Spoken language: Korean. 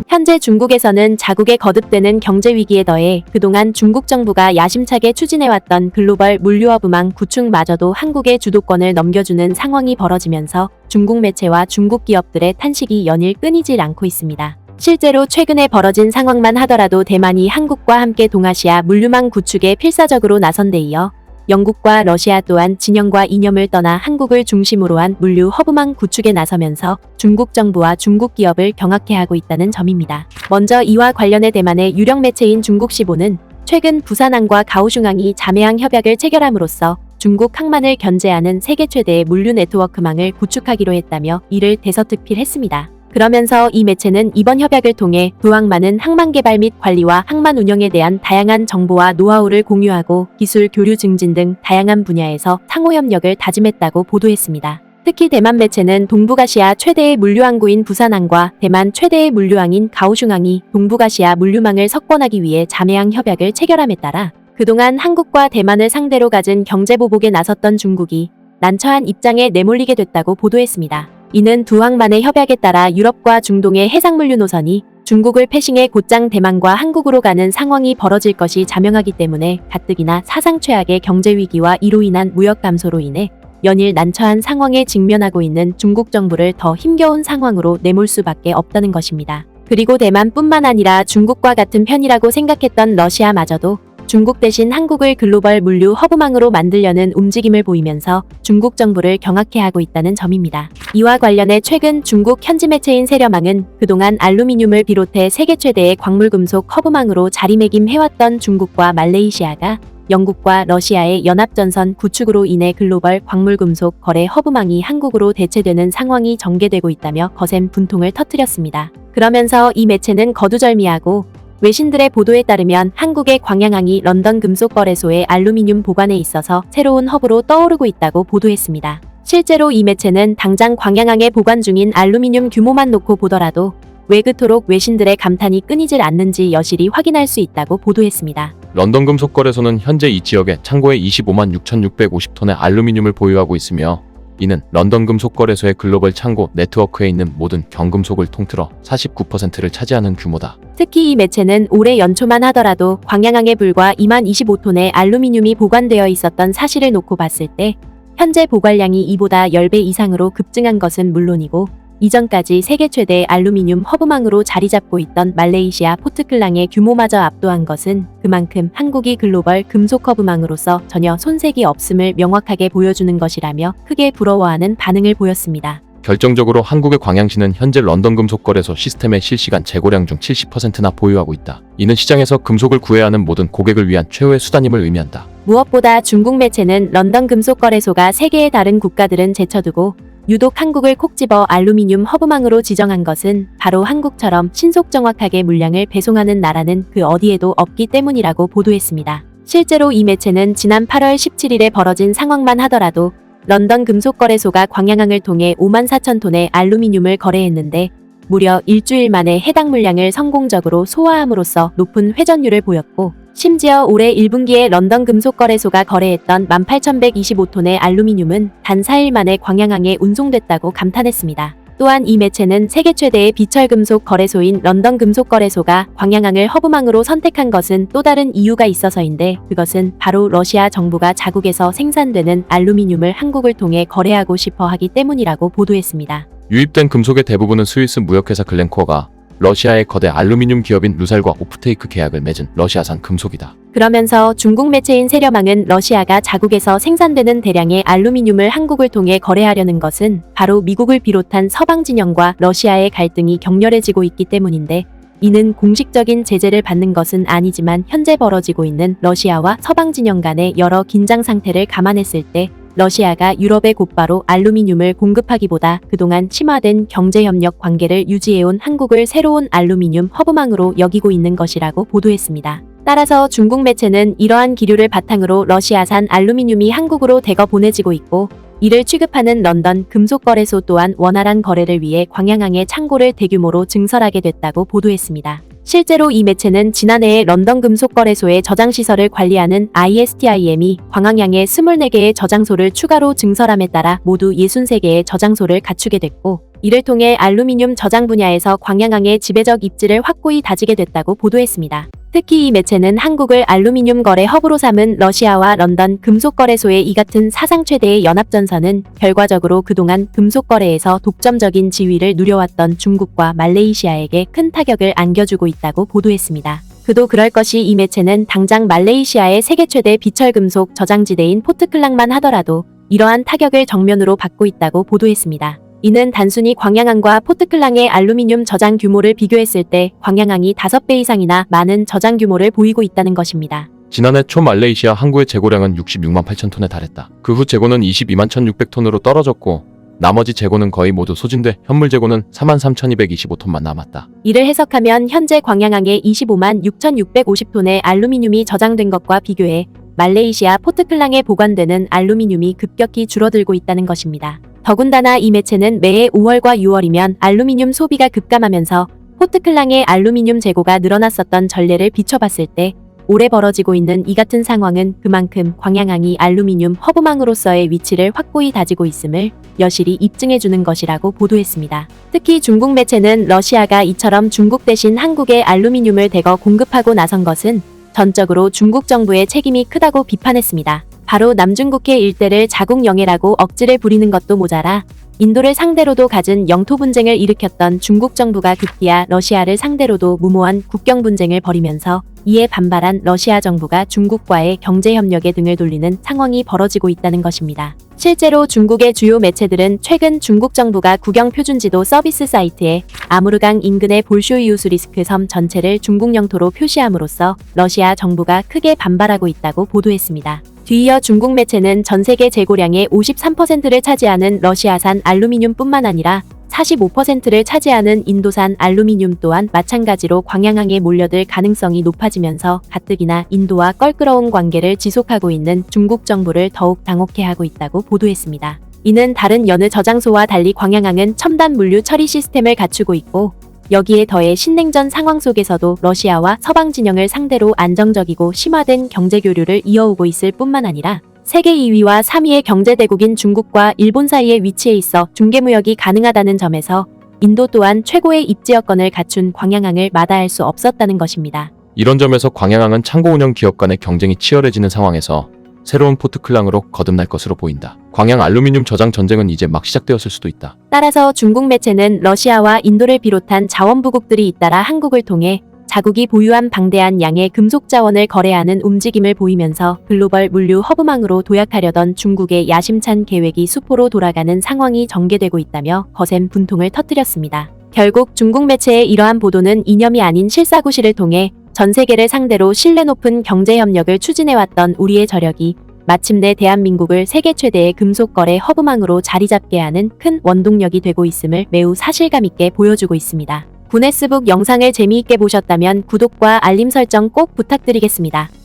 현재 중국에서는 자국에 거듭되는 경제 위기에 더해 그동안 중국 정부가 야심차게 추진해왔던 글로벌 물류허브망 구축마저도 한국의 주도권을 넘겨주는 상황이 벌어지면서 중국 매체와 중국 기업들의 탄식이 연일 끊이질 않고 있습니다. 실제로 최근에 벌어진 상황만 하더라도 대만이 한국과 함께 동아시아 물류망 구축에 필사적으로 나선 데 이어 영국과 러시아 또한 진영과 이념을 떠나 한국을 중심으로 한 물류 허브망 구축에 나서면서 중국 정부와 중국 기업을 경악해하고 있다는 점입니다. 먼저 이와 관련해 대만의 유력 매체인 중국시보는 최근 부산항과 가오슝항이 자매항 협약을 체결함으로써 중국 항만을 견제하는 세계 최대의 물류 네트워크망을 구축하기로 했다며 이를 대서특필했습니다. 그러면서 이 매체는 이번 협약을 통해 두 항만은 항만 개발 및 관리와 항만 운영에 대한 다양한 정보와 노하우를 공유하고 기술 교류 증진 등 다양한 분야에서 상호 협력을 다짐했다고 보도했습니다. 특히 대만 매체는 동북아시아 최대의 물류항구인 부산항과 대만 최대의 물류항인 가오슝항이 동북아시아 물류망을 석권하기 위해 자매항 협약을 체결함에 따라 그동안 한국과 대만을 상대로 가진 경제보복에 나섰던 중국이 난처한 입장에 내몰리게 됐다고 보도했습니다. 이는 두 항만의 협약에 따라 유럽과 중동의 해상물류 노선이 중국을 패싱해 곧장 대만과 한국으로 가는 상황이 벌어질 것이 자명하기 때문에 가뜩이나 사상 최악의 경제 위기와 이로 인한 무역 감소로 인해 연일 난처한 상황에 직면하고 있는 중국 정부를 더 힘겨운 상황으로 내몰 수밖에 없다는 것입니다. 그리고 대만뿐만 아니라 중국과 같은 편이라고 생각했던 러시아마저도 중국 대신 한국을 글로벌 물류 허브망으로 만들려는 움직임을 보이면서 중국 정부를 경악해하고 있다는 점입니다. 이와 관련해 최근 중국 현지 매체인 세련망은 그동안 알루미늄을 비롯해 세계 최대의 광물금속 허브망으로 자리매김해왔던 중국과 말레이시아가 영국과 러시아의 연합전선 구축으로 인해 글로벌 광물금속 거래 허브망이 한국으로 대체되는 상황이 전개되고 있다며 거센 분통을 터뜨렸습니다. 그러면서 이 매체는 거두절미하고 외신들의 보도에 따르면 한국의 광양항이 런던 금속거래소의 알루미늄 보관에 있어서 새로운 허브로 떠오르고 있다고 보도했습니다. 실제로 이 매체는 당장 광양항에 보관 중인 알루미늄 규모만 놓고 보더라도 왜 그토록 외신들의 감탄이 끊이질 않는지 여실히 확인할 수 있다고 보도했습니다. 런던 금속거래소는 현재 이 지역에 창고에 25만 6,650톤의 알루미늄을 보유하고 있으며 이는 런던 금속거래소의 글로벌 창고 네트워크에 있는 모든 경금속을 통틀어 49%를 차지하는 규모다. 특히 이 매체는 올해 연초만 하더라도 광양항에 불과 2만 25톤의 알루미늄이 보관되어 있었던 사실을 놓고 봤을 때 현재 보관량이 이보다 10배 이상으로 급증한 것은 물론이고 이전까지 세계 최대의 알루미늄 허브망으로 자리 잡고 있던 말레이시아 포트클랑의 규모마저 압도한 것은 그만큼 한국이 글로벌 금속 허브망으로서 전혀 손색이 없음을 명확하게 보여주는 것이라며 크게 부러워하는 반응을 보였습니다. 결정적으로 한국의 광양시는 현재 런던 금속거래소 시스템의 실시간 재고량 중 70%나 보유하고 있다. 이는 시장에서 금속을 구해야 하는 모든 고객을 위한 최후의 수단임을 의미한다. 무엇보다 중국 매체는 런던 금속거래소가 세계의 다른 국가들은 제쳐두고 유독 한국을 콕 집어 알루미늄 허브망으로 지정한 것은 바로 한국처럼 신속 정확하게 물량을 배송하는 나라는 그 어디에도 없기 때문이라고 보도했습니다. 실제로 이 매체는 지난 8월 17일에 벌어진 상황만 하더라도 런던 금속거래소가 광양항을 통해 5만 4천 톤의 알루미늄을 거래했는데 무려 일주일 만에 해당 물량을 성공적으로 소화함으로써 높은 회전율을 보였고 심지어 올해 1분기에 런던 금속거래소가 거래했던 18,125톤의 알루미늄은 단 4일 만에 광양항에 운송됐다고 감탄했습니다. 또한 이 매체는 세계 최대의 비철금속 거래소인 런던 금속거래소가 광양항을 허브망으로 선택한 것은 또 다른 이유가 있어서인데 그것은 바로 러시아 정부가 자국에서 생산되는 알루미늄을 한국을 통해 거래하고 싶어 하기 때문이라고 보도했습니다. 유입된 금속의 대부분은 스위스 무역회사 글렌코어가 러시아의 거대 알루미늄 기업인 루살과 오프테이크 계약을 맺은 러시아산 금속이다. 그러면서 중국 매체인 세련망은 러시아가 자국에서 생산되는 대량의 알루미늄을 한국을 통해 거래하려는 것은 바로 미국을 비롯한 서방 진영과 러시아의 갈등이 격렬해지고 있기 때문인데 이는 공식적인 제재를 받는 것은 아니지만 현재 벌어지고 있는 러시아와 서방 진영 간의 여러 긴장 상태를 감안했을 때 러시아가 유럽에 곧바로 알루미늄을 공급하기보다 그동안 심화된 경제협력 관계를 유지해온 한국을 새로운 알루미늄 허브망으로 여기고 있는 것이라고 보도했습니다. 따라서 중국 매체는 이러한 기류를 바탕으로 러시아산 알루미늄이 한국으로 대거 보내지고 있고 이를 취급하는 런던 금속거래소 또한 원활한 거래를 위해 광양항에 창고를 대규모로 증설하게 됐다고 보도했습니다. 실제로 이 매체는 지난해에 런던 금속거래소의 저장시설을 관리하는 ISTIM이 광항양에 24개의 저장소를 추가로 증설함에 따라 모두 63개의 저장소를 갖추게 됐고, 이를 통해 알루미늄 저장 분야에서 광양항의 지배적 입지를 확고히 다지게 됐다고 보도했습니다. 특히 이 매체는 한국을 알루미늄 거래 허브로 삼은 러시아와 런던 금속거래소의 이 같은 사상 최대의 연합전선은 결과적으로 그동안 금속거래에서 독점적인 지위를 누려왔던 중국과 말레이시아에게 큰 타격을 안겨주고 있다고 보도했습니다. 그도 그럴 것이 이 매체는 당장 말레이시아의 세계 최대 비철금속 저장지대인 포트클랑만 하더라도 이러한 타격을 정면으로 받고 있다고 보도했습니다. 이는 단순히 광양항과 포트클랑의 알루미늄 저장 규모를 비교했을 때 광양항이 5배 이상이나 많은 저장 규모를 보이고 있다는 것입니다. 지난해 초 말레이시아 항구의 재고량은 66만 8천 톤에 달했다. 그 후 재고는 22만 1,600톤으로 떨어졌고 나머지 재고는 거의 모두 소진돼 현물 재고는 4만 3,225톤만 남았다. 이를 해석하면 현재 광양항에 25만 6,650톤의 알루미늄이 저장된 것과 비교해 말레이시아 포트클랑에 보관되는 알루미늄이 급격히 줄어들고 있다는 것입니다. 더군다나 이 매체는 매해 5월과 6월이면 알루미늄 소비가 급감하면서 포트클랑의 알루미늄 재고가 늘어났었던 전례를 비춰봤을 때 올해 벌어지고 있는 이 같은 상황은 그만큼 광양항이 알루미늄 허브망으로서의 위치를 확고히 다지고 있음을 여실히 입증해주는 것이라고 보도했습니다. 특히 중국 매체는 러시아가 이처럼 중국 대신 한국에 알루미늄을 대거 공급하고 나선 것은 전적으로 중국 정부의 책임이 크다고 비판했습니다. 바로 남중국해 일대를 자국 영해라고 억지를 부리는 것도 모자라 인도를 상대로도 갖은 영토 분쟁을 일으켰던 중국 정부가 급기야 러시아를 상대로도 무모한 국경 분쟁을 벌이면서 이에 반발한 러시아 정부가 중국과의 경제 협력에 등을 돌리는 상황이 벌어지고 있다는 것입니다. 실제로 중국의 주요 매체들은 최근 중국 정부가 국영 표준지도 서비스 사이트에 아무르강 인근의 볼쇼이우스리스크 섬 전체를 중국 영토로 표시함으로써 러시아 정부가 크게 반발하고 있다고 보도했습니다. 뒤이어 중국 매체는 전 세계 재고량의 53%를 차지하는 러시아산 알루미늄뿐만 아니라 45%를 차지하는 인도산 알루미늄 또한 마찬가지로 광양항에 몰려들 가능성이 높아지면서 가뜩이나 인도와 껄끄러운 관계를 지속하고 있는 중국 정부를 더욱 당혹해 하고 있다고 보도했습니다. 이는 다른 여느 저장소와 달리 광양항은 첨단 물류 처리 시스템을 갖추고 있고 여기에 더해 신냉전 상황 속에서도 러시아와 서방 진영을 상대로 안정적이고 심화된 경제 교류를 이어오고 있을 뿐만 아니라 세계 2위와 3위의 경제대국인 중국과 일본 사이에 위치해 있어 중개무역이 가능하다는 점에서 인도 또한 최고의 입지 여건을 갖춘 광양항을 마다할 수 없었다는 것입니다. 이런 점에서 광양항은 창고 운영 기업 간의 경쟁이 치열해지는 상황에서 새로운 포트클랑으로 거듭날 것으로 보인다. 광양 알루미늄 저장 전쟁은 이제 막 시작되었을 수도 있다. 따라서 중국 매체는 러시아와 인도를 비롯한 자원부국들이 잇따라 한국을 통해 자국이 보유한 방대한 양의 금속 자원을 거래하는 움직임을 보이면서 글로벌 물류 허브망으로 도약하려던 중국의 야심찬 계획이 수포로 돌아가는 상황이 전개되고 있다며 거센 분통을 터뜨렸습니다. 결국 중국 매체의 이러한 보도는 이념이 아닌 실사구시를 통해 전 세계를 상대로 신뢰 높은 경제협력을 추진해왔던 우리의 저력이 마침내 대한민국을 세계 최대의 금속거래 허브망으로 자리잡게 하는 큰 원동력이 되고 있음을 매우 사실감 있게 보여주고 있습니다. 구네스북 영상을 재미있게 보셨다면 구독과 알림 설정 꼭 부탁드리겠습니다.